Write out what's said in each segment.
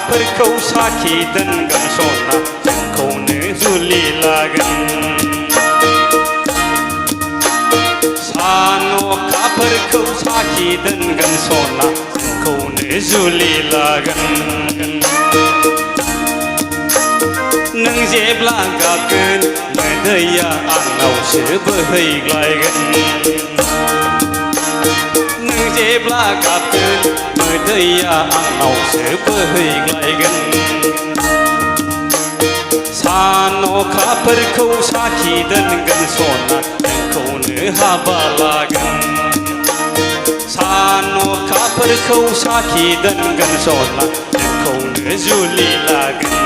अखाफोरखौ साखि दोनगोन सना जोंखौनो जुलि लागोन सान अखाफोरखौ साखि दोनगोन सना जोंखौनो जुलि लागोन नों जेब्ला गाबगोन मोदैया आंनावसो बोहैग्लायगोन नों जेब्ला गाबगोन मोदैया आंनावसो बोहैग्लायगोन सान अखाफोरखौ साखि दोनगोन सना जोंखौनो हाबा लागोन सान अखाफोरखौ साखि दोनगोन सना जोंखौनो जुलि लागोन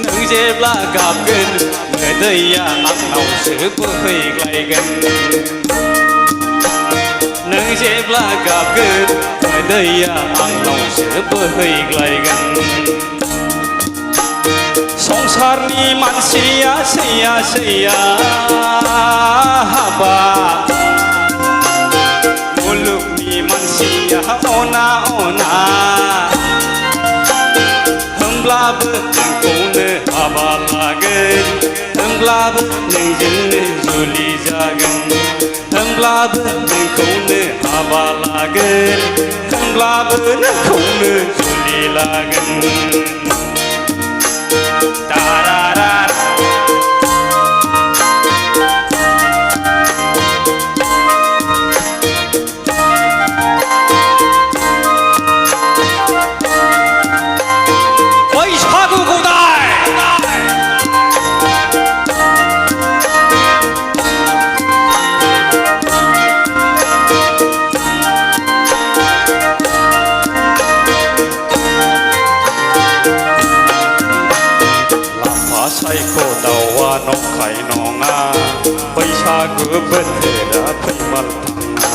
नों जेब्ला गाबगोन मोदैया आंनावसो बोहैग्लायगोन नों जेब्ला गाबगोन मोदैया आंनावसो बोहैग्लायगोन संसारनि मानसिया सैया सैया हाबा मुलुगनि मानसिया अना अना होमब्लाबो नोंखौनो हाबा लागोन होमब्लाबो नोंजोंनो जुलि जागोन होमब्लाबो नोंखौनो हाबा लागोन होमब्लाबो नोंखौनो जुलि लागोन सायख' दाउआ नंखाय नङा बैसागु बोथोरा फैमाल थाङा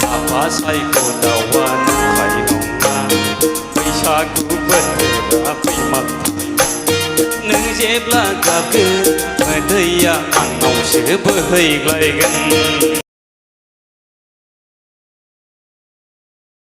लाफा सायख' दाउआ नंखाय नङा बैसागु बोथोरा फैमाल थाङा नों जेब्ला गाबगोन मोदैया आंनावसो बोहैग्लायगोन